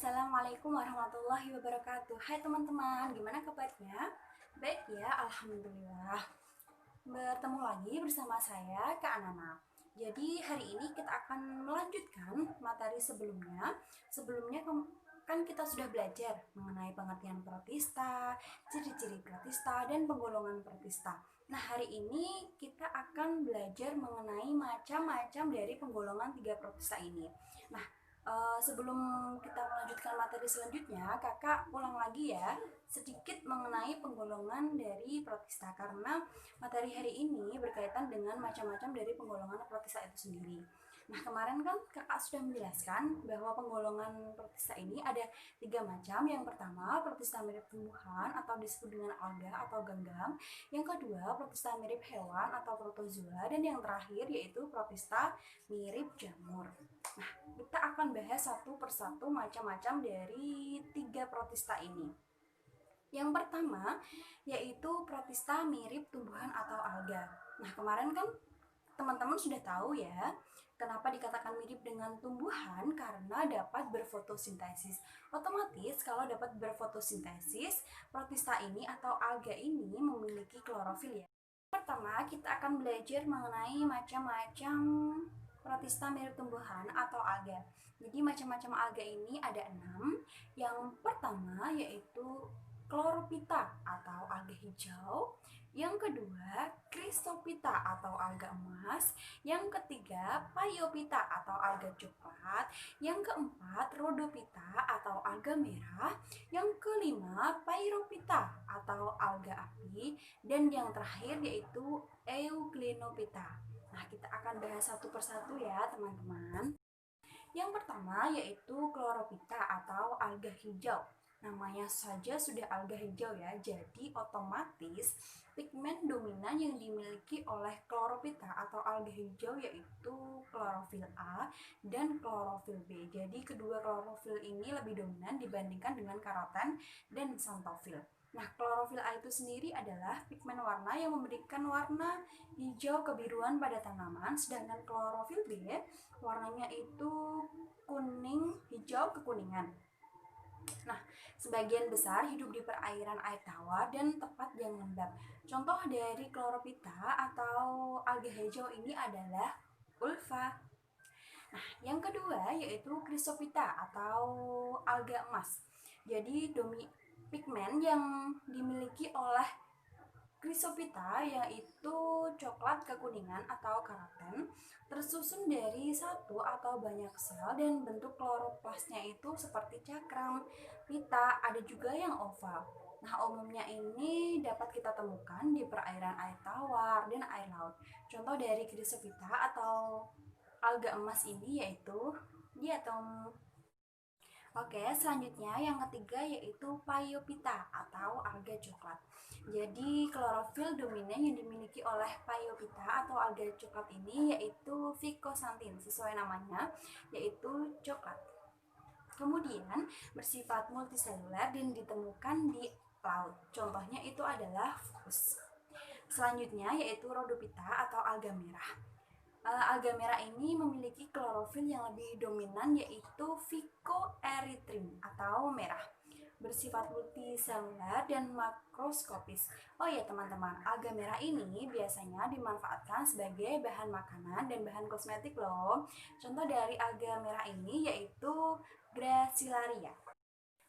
Assalamualaikum warahmatullahi wabarakatuh. Hai teman-teman, gimana kabarnya? Baik ya, alhamdulillah. Bertemu lagi bersama saya, Kak Anana. Jadi hari ini kita akan melanjutkan materi sebelumnya. Kan kita sudah belajar mengenai pengertian protista, ciri-ciri protista, dan penggolongan protista. Nah, hari ini kita akan belajar mengenai macam-macam dari penggolongan tiga protista ini. Nah, sebelum kita melanjutkan materi selanjutnya, kakak ulang lagi ya sedikit mengenai penggolongan dari protista karena materi hari ini berkaitan dengan macam-macam dari penggolongan protista itu sendiri. Nah, kemarin kan kakak sudah menjelaskan bahwa penggolongan protista ini ada tiga macam. Yang pertama, protista mirip tumbuhan atau disebut dengan alga atau genggam. Yang kedua, protista mirip hewan atau protozoa. Dan yang terakhir yaitu protista mirip jamur. Nah, kita akan bahas satu persatu macam-macam dari tiga protista ini. Yang pertama yaitu protista mirip tumbuhan atau alga. Nah, kemarin kan teman-teman sudah tahu ya kenapa dikatakan mirip dengan tumbuhan, karena dapat berfotosintesis. Otomatis kalau dapat berfotosintesis, protista ini atau alga ini memiliki klorofil ya. Pertama, kita akan belajar mengenai macam-macam protista mirip tumbuhan atau alga. Jadi macam-macam alga ini ada 6. Yang pertama yaitu Chlorophyta atau alga hijau. Yang kedua, Chrysophyta atau alga emas. Yang ketiga, Phaeophyta atau alga coklat. Yang keempat, Rhodophyta atau alga merah. Yang kelima, Pyrophyta atau alga api. Dan yang terakhir yaitu Euglenophyta. Nah, kita akan bahas satu persatu ya, teman-teman. Yang pertama yaitu Chlorophyta atau alga hijau. Namanya saja sudah alga hijau ya, jadi otomatis pigmen dominan yang dimiliki oleh Chlorophyta atau alga hijau yaitu klorofil A dan klorofil B. Jadi kedua klorofil ini lebih dominan dibandingkan dengan karoten dan xanthofil. Nah, klorofil A itu sendiri adalah pigmen warna yang memberikan warna hijau kebiruan pada tanaman, sedangkan klorofil B warnanya itu kuning hijau kekuningan. Nah, sebagian besar hidup di perairan air tawar dan tempat yang lembab. Contoh dari Chlorophyta atau alga hijau ini adalah ulva. Nah, yang kedua yaitu Chrysophyta atau alga emas. Jadi pigmen yang dimiliki oleh Chrysophyta yaitu coklat kekuningan atau karoten, tersusun dari satu atau banyak sel dan bentuk kloroplasnya itu seperti cakram, pita, ada juga yang oval. Nah, umumnya ini dapat kita temukan di perairan air tawar dan air laut. Contoh dari Chrysophyta atau alga emas ini yaitu diatom. Oke, selanjutnya yang ketiga yaitu Phaeophyta atau alga coklat. Jadi klorofil dominan yang dimiliki oleh Phaeophyta atau alga coklat ini yaitu Phycoxanthin, sesuai namanya yaitu coklat. Kemudian bersifat multiseluler dan ditemukan di laut. Contohnya itu adalah fuchs. Selanjutnya yaitu Rhodophyta atau alga merah. Alga merah ini memiliki klorofil yang lebih dominan yaitu phycoerythrin atau merah, bersifat multiseluler dan makroskopis. Oh ya teman-teman, alga merah ini biasanya dimanfaatkan sebagai bahan makanan dan bahan kosmetik loh. Contoh dari alga merah ini yaitu Gracilaria.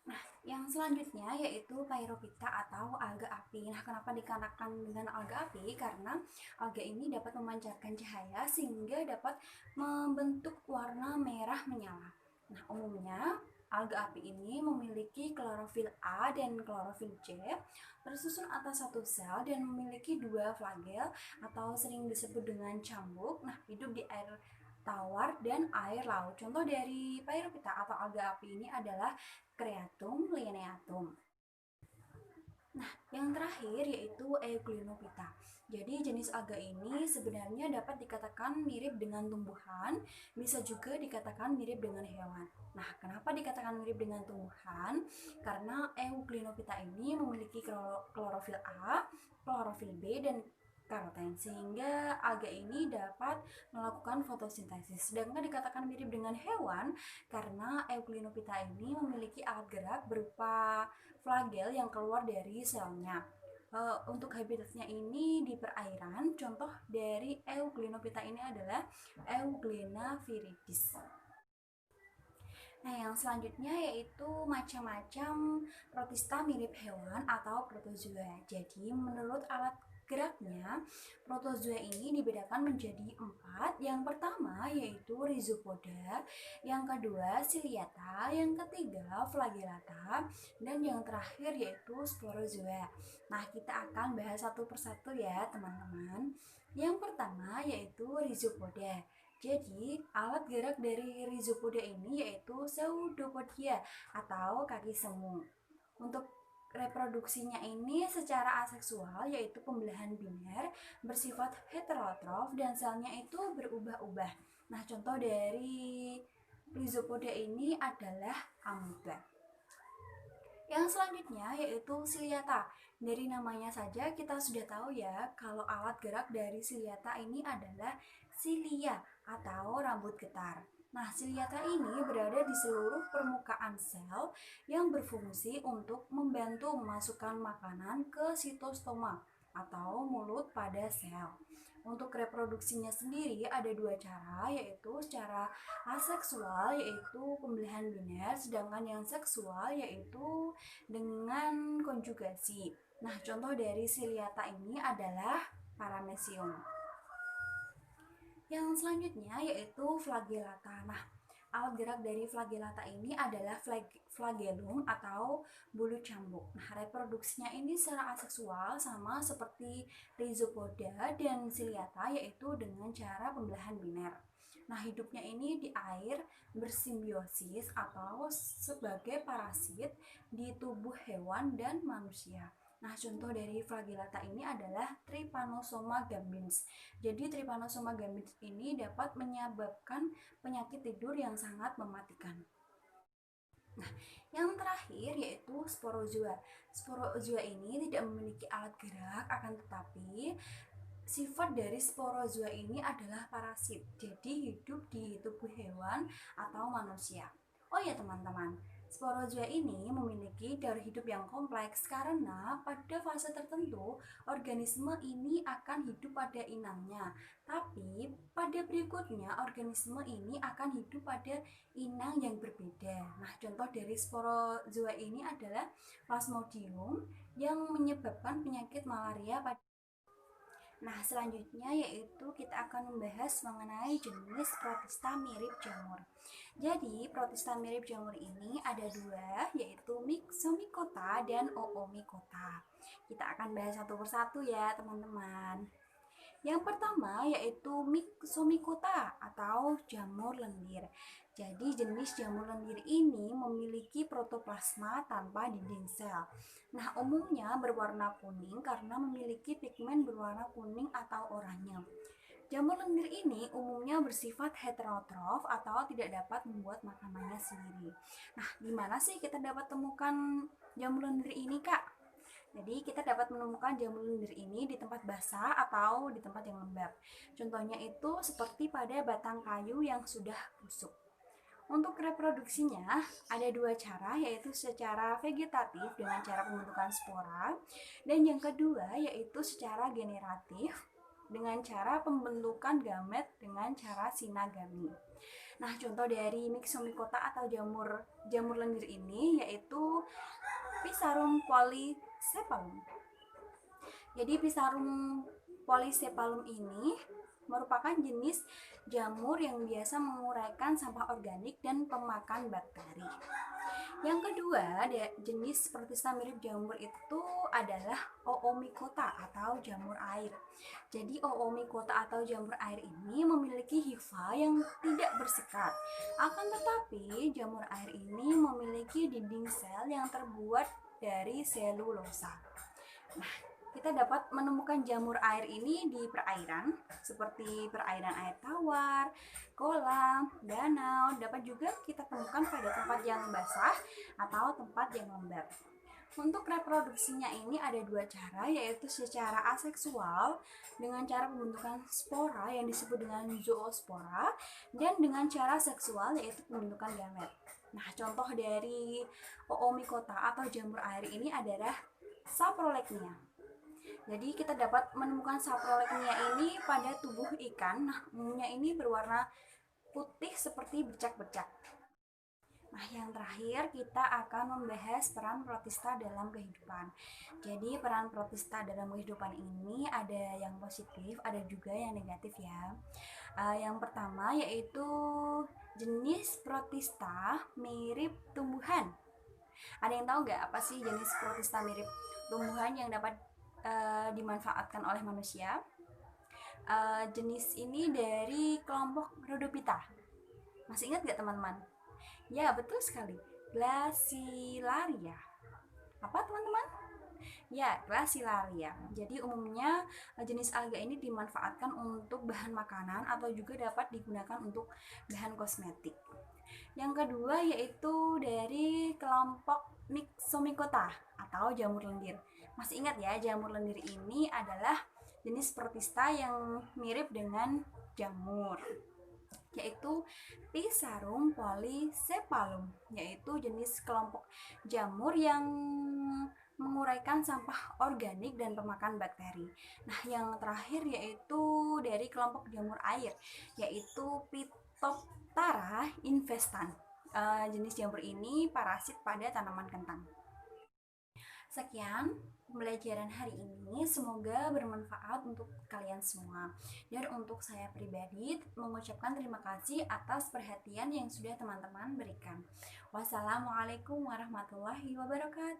Nah, yang selanjutnya yaitu Pyrophyta atau alga api. Nah, kenapa dikatakan dengan alga api? Karena alga ini dapat memancarkan cahaya sehingga dapat membentuk warna merah menyala. Nah, umumnya alga api ini memiliki klorofil A dan klorofil C, tersusun atas satu sel dan memiliki dua flagel atau sering disebut dengan cambuk. Nah, hidup di air tawar dan air laut. Contoh dari Pyrophyta atau alga api ini adalah Creatum lineatum. Nah, yang terakhir yaitu Euglenophyta. Jadi jenis alga ini sebenarnya dapat dikatakan mirip dengan tumbuhan, bisa juga dikatakan mirip dengan hewan. Nah, kenapa dikatakan mirip dengan tumbuhan? Karena Euglenophyta ini memiliki klorofil A, klorofil B, dan karoten, sehingga alga ini dapat melakukan fotosintesis. Sedangkan dikatakan mirip dengan hewan karena Euglenophyta ini memiliki alat gerak berupa flagel yang keluar dari selnya. Untuk habitatnya ini di perairan, contoh dari Euglenophyta ini adalah Euglena viridis. Nah, yang selanjutnya yaitu macam-macam protista mirip hewan atau protozoa. Jadi, menurut alat geraknya, protozoa ini dibedakan menjadi 4. Yang pertama yaitu Rhizopoda, yang kedua Ciliata, yang ketiga Flagellata, dan yang terakhir yaitu Sporozoa. Nah, kita akan bahas satu persatu ya, teman-teman. Yang pertama yaitu Rhizopoda. Jadi, alat gerak dari Rhizopoda ini yaitu Pseudopodia atau kaki semu. Untuk reproduksinya ini secara aseksual, yaitu pembelahan biner, bersifat heterotrof dan selnya itu berubah-ubah. Nah, contoh dari Rhizopoda ini adalah amoeba. Yang selanjutnya yaitu Ciliata. Dari namanya saja kita sudah tahu ya kalau alat gerak dari Ciliata ini adalah silia atau rambut getar. Nah, ciliata ini berada di seluruh permukaan sel yang berfungsi untuk membantu memasukkan makanan ke sitostoma atau mulut pada sel. Untuk reproduksinya sendiri ada 2 cara, yaitu secara aseksual yaitu pembelahan biner, sedangkan yang seksual yaitu dengan konjugasi. Nah, contoh dari Ciliata ini adalah Paramecium. Yang selanjutnya yaitu Flagellata. Nah, alat gerak dari Flagellata ini adalah flagellum atau bulu cambuk. Nah, reproduksinya ini secara aseksual sama seperti Rhizopoda dan Ciliata, yaitu dengan cara pembelahan biner. Nah, hidupnya ini di air bersimbiosis atau sebagai parasit di tubuh hewan dan manusia. Nah, contoh dari Flagellata ini adalah Trypanosoma gambins. Jadi, Trypanosoma gambins ini dapat menyebabkan penyakit tidur yang sangat mematikan. Nah, yang terakhir yaitu Sporozoa. Sporozoa ini tidak memiliki alat gerak, akan tetapi sifat dari Sporozoa ini adalah parasit. Jadi, hidup di tubuh hewan atau manusia. Oh ya teman-teman, Sporozoa ini memiliki daur hidup yang kompleks karena pada fase tertentu organisme ini akan hidup pada inangnya, tapi pada berikutnya organisme ini akan hidup pada inang yang berbeda. Nah, contoh dari Sporozoa ini adalah Plasmodium yang menyebabkan penyakit malaria pada. Nah, selanjutnya yaitu kita akan membahas mengenai jenis protista mirip jamur. Jadi, protista mirip jamur ini ada 2, yaitu Myxomycota dan Oomycota. Kita akan bahas satu persatu ya, teman-teman. Yang pertama yaitu Myxomycota atau jamur lendir. Jadi jenis jamur lendir ini memiliki protoplasma tanpa dinding sel. Nah, umumnya berwarna kuning karena memiliki pigmen berwarna kuning atau oranye. Jamur lendir ini umumnya bersifat heterotrof atau tidak dapat membuat makanannya sendiri. Nah, gimana sih kita dapat temukan jamur lendir ini, Kak? Jadi kita dapat menemukan jamur lendir ini di tempat basah atau di tempat yang lembab. Contohnya itu seperti pada batang kayu yang sudah busuk. Untuk reproduksinya ada 2 cara, yaitu secara vegetatif dengan cara pembentukan spora, dan yang kedua yaitu secara generatif dengan cara pembentukan gamet dengan cara sinagami. Nah, contoh dari Myxomycota atau jamur lendir ini yaitu Pisarum polycephalum. Jadi Pisarum polycephalum ini merupakan jenis jamur yang biasa menguraikan sampah organik dan pemakan bakteri. Yang kedua, jenis protista mirip jamur itu adalah Oomycota atau jamur air. Jadi Oomycota atau jamur air ini memiliki hifa yang tidak bersekat. Akan tetapi, jamur air ini memiliki dinding sel yang terbuat dari selulosa. Nah, kita dapat menemukan jamur air ini di perairan, seperti perairan air tawar, kolam, danau. Dapat juga kita temukan pada tempat yang basah atau tempat yang lembab. Untuk reproduksinya ini ada dua cara, yaitu secara aseksual dengan cara pembentukan spora yang disebut dengan zoospora, dan dengan cara seksual yaitu pembentukan gamet. Nah, contoh dari Oomycota atau jamur air ini adalah saprolegnia. Jadi kita dapat menemukan saprolegnia ini pada tubuh ikan. Nah, umumnya ini berwarna putih seperti bercak-bercak. Nah, yang terakhir kita akan membahas peran protista dalam kehidupan. Jadi, peran protista dalam kehidupan ini ada yang positif, ada juga yang negatif ya. Yang pertama yaitu jenis protista mirip tumbuhan. Ada yang tahu nggak apa sih jenis protista mirip tumbuhan yang dapat dimanfaatkan oleh manusia? Jenis ini dari kelompok Rhodophyta. Masih ingat nggak teman-teman? Ya, betul sekali. Glacilaria. Apa teman-teman? Ya, Glacilaria. Jadi umumnya jenis alga ini dimanfaatkan untuk bahan makanan atau juga dapat digunakan untuk bahan kosmetik. Yang kedua yaitu dari kelompok Myxomycota atau jamur lendir. Masih ingat ya, jamur lendir ini adalah jenis protista yang mirip dengan jamur, yaitu Pisarum polycephalum, yaitu jenis kelompok jamur yang menguraikan sampah organik dan pemakan bakteri. Nah, yang terakhir yaitu dari kelompok jamur air, yaitu Phytophthora infestan. Jenis jamur ini parasit pada tanaman kentang. Sekian pembelajaran hari ini, semoga bermanfaat untuk kalian semua. Dan untuk saya pribadi mengucapkan terima kasih atas perhatian yang sudah teman-teman berikan. Wassalamualaikum warahmatullahi wabarakatuh.